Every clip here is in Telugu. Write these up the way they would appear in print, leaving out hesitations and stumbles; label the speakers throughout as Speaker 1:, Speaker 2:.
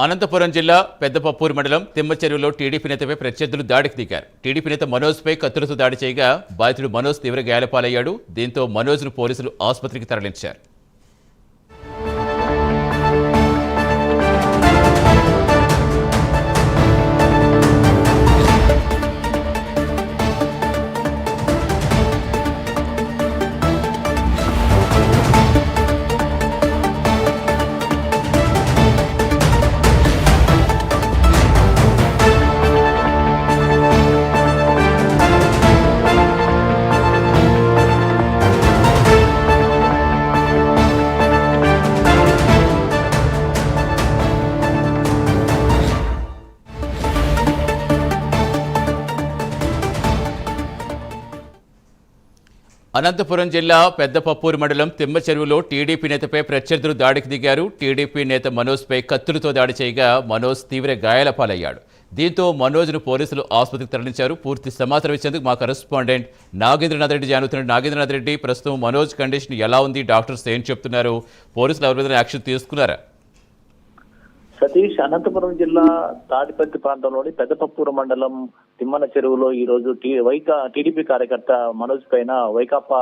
Speaker 1: అనంతపురం జిల్లా పెద్దపప్పూరు మండలం తిమ్మచెరువులో టీడీపీ నేతపై ప్రత్యర్థులు దాడికి దిగారు. టీడీపీ నేత మనోజ్పై కత్తులతో దాడి చేయగా బాధితుడు మనోజ్ తీవ్ర గాయాలపాలయ్యాడు. దీంతో మనోజ్ను పోలీసులు ఆసుపత్రికి తరలించారు. అనంతపురం జిల్లా పెద్దపప్పూరు మండలం తిమ్మచెరువులో టీడీపీ నేతపై ప్రత్యర్థులు దాడికి దిగారు. టీడీపీ నేత మనోజ్పై కత్తులతో దాడి చేయగా మనోజ్ తీవ్ర గాయాల పాలయ్యాడు. దీంతో మనోజ్ను పోలీసులు ఆసుపత్రికి తరలించారు. పూర్తి సమాచారం ఇచ్చేందుకు మా కరెస్పాండెంట్ నాగేంద్రనాథ్ రెడ్డి జాయిన్ నాగేంద్రనాథ్ రెడ్డి, ప్రస్తుతం మనోజ్ కండిషన్ ఎలా ఉంది? డాక్టర్స్ ఏం చెప్తున్నారు? పోలీసులు ఎవరి మీద యాక్షన్ తీసుకున్నారా?
Speaker 2: సతీష్, అనంతపురం జిల్లా తాడిపత్రి ప్రాంతంలోని పెద్దపప్పూరు మండలం తిమ్మన చెరువులో ఈ రోజు టీడీపీ కార్యకర్త మనోజ్ పైన వైకాపా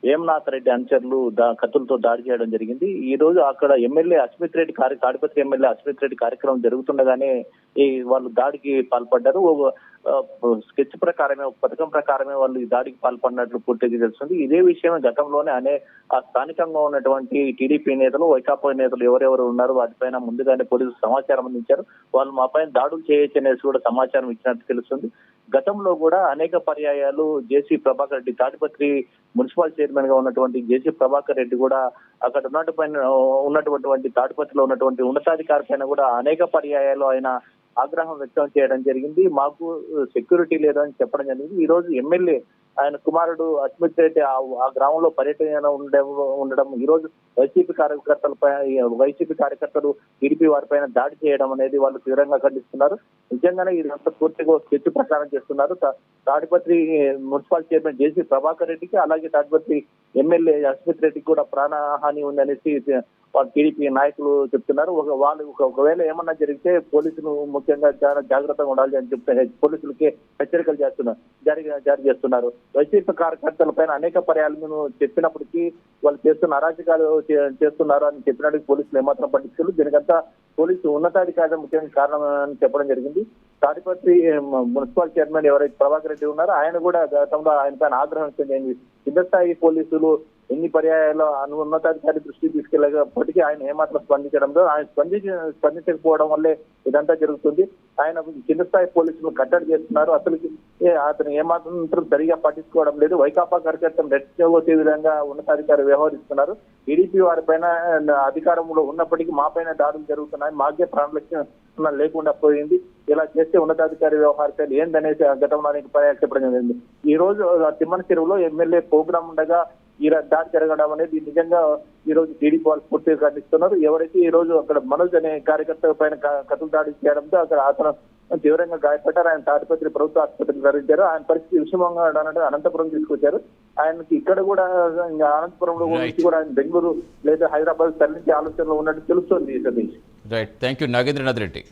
Speaker 2: వేమనాథ్ రెడ్డి అనుచరులు కత్తులతో దాడి చేయడం జరిగింది. ఈ రోజు అక్కడ ఎమ్మెల్యే అస్మిత్ రెడ్డి తాడిపత్రి ఎమ్మెల్యే అస్మిత్ రెడ్డి కార్యక్రమం జరుగుతుండగానే వాళ్ళు దాడికి పాల్పడ్డారు. స్కెచ్ ప్రకారమే, ఒక పథకం ప్రకారమే వాళ్ళు ఈ దాడికి పాల్పడినట్లు పూర్తిగా తెలుస్తుంది. ఇదే విషయం గతంలోనే స్థానికంగా ఉన్నటువంటి టీడీపీ నేతలు, వైకాపా నేతలు ఎవరెవరు ఉన్నారో వాటిపైన ముందుగానే పోలీసులు సమాచారం అందించారు. వాళ్ళు మా పైన దాడులు చేయొచ్చు అనేసి కూడా సమాచారం ఇచ్చినట్టు తెలుస్తుంది. గతంలో కూడా అనేక పర్యాయాలు జేసీ ప్రభాకర్ రెడ్డి, తాడిపత్రి మున్సిపల్ చైర్మన్ గా ఉన్నటువంటి జేసీ ప్రభాకర్ రెడ్డి కూడా అక్కడ ఉన్నటువంటి తాడిపత్రిలో ఉన్నటువంటి ఉన్నతాధికారి పైన కూడా అనేక పర్యాయాలు ఆయన ఆగ్రహం వ్యక్తం చేయడం జరిగింది. మాకు సెక్యూరిటీ లేదని చెప్పడం జరిగింది. ఈ రోజు ఎమ్మెల్యే ఆయన కుమారుడు అస్మిత్ రెడ్డి ఆ గ్రామంలో పర్యటన ఉండడం, ఈ రోజు వైసీపీ కార్యకర్తలు టీడీపీ వారిపైన దాడి చేయడం అనేది వాళ్ళు తీవ్రంగా ఖండిస్తున్నారు. నిజంగానే ఇదంతా పూర్తిగా స్కెచ్ ప్రచారం చేస్తున్నారు. తాడిపత్రి మున్సిపల్ చైర్మన్ జేసీ ప్రభాకర్ రెడ్డికి, అలాగే తాడిపత్రి ఎమ్మెల్యే అస్మిత్ రెడ్డికి కూడా ప్రాణహాని ఉందనేసి వాళ్ళు టీడీపీ నాయకులు చెప్తున్నారు. ఒకవేళ ఏమన్నా జరిగితే పోలీసులు ముఖ్యంగా చాలా జాగ్రత్తగా ఉండాలి అని చెప్తే పోలీసులకి హెచ్చరికలు జారీ చేస్తున్నారు. వైసీపీ కార్యకర్తల పైన అనేక పర్యాలు చెప్పినప్పటికీ వాళ్ళు చేస్తున్న అరాచకాలు చేస్తున్నారు అని చెప్పినట్టు పోలీసులు ఏమాత్రం పట్టించుకోలేదు. దీనికంతా పోలీసు ఉన్నతాధికారి ముఖ్యంగా కారణం అని చెప్పడం జరిగింది. తాడిపత్రి మున్సిపల్ చైర్మన్ ఎవరైతే ప్రభాకర్ రెడ్డి ఉన్నారో ఆయన కూడా గతంలో ఆయన పైన ఆగ్రహం వ్యక్తం చేసింది. కింద స్థాయి పోలీసులు ఎన్ని పర్యాయాలు ఉన్నతాధికారి దృష్టికి తీసుకెళ్లకపోటికీ ఆయన ఏమాత్రం స్పందించడంతో ఆయన స్పందించకపోవడం వల్లే ఇదంతా జరుగుతుంది. ఆయన కింద స్థాయి పోలీసులు కట్టడి చేస్తున్నారు. అతను ఏమాత్రం సరిగా పట్టించుకోవడం లేదు. వైకాపా కార్యకర్తలు రెచ్చగొట్టే విధంగా ఉన్నతాధికారి వ్యవహరిస్తున్నారు. టీడీపీ వారిపైన అధికారంలో ఉన్నప్పటికీ మా పైన దాడులు జరుగుతున్నాయి, మాకే ప్రాణరక్షణ లేకుండా పోయింది, ఇలా చేస్తే ఉన్నతాధికారి వ్యవహారాలు ఏందనేసి గతంలో అనేక పర్యాలు చెప్పడం జరిగింది. ఈ రోజు తిమ్మన చెరువులో ఎమ్మెల్యే ప్రోగ్రాం ఉండగా ఈ దాడి జరగడం అనేది నిజంగా ఈ రోజు టీడీపీ వాళ్ళు పూర్తిగా ఖండిస్తున్నారు. ఎవరైతే ఈ రోజు అక్కడ మనోజ్ అనే కార్యకర్త పైన కత్తులు దాడి చేయడంతో అక్కడ అతను తీవ్రంగా గాయపడ్డారు. ఆయన తాడిపత్రి ప్రభుత్వ ఆసుపత్రికి తరలించారు. ఆయన పరిస్థితి విషమంగా అనంతపురం తీసుకొచ్చారు. ఆయనకి ఇక్కడ కూడా అనంతపురంలో నుంచి కూడా ఆయన బెంగళూరు లేదా హైదరాబాద్ తరలించే ఆలోచనలో ఉన్నట్టు తెలుస్తోంది. Satish,
Speaker 1: right, thank you Nagendranath Reddy.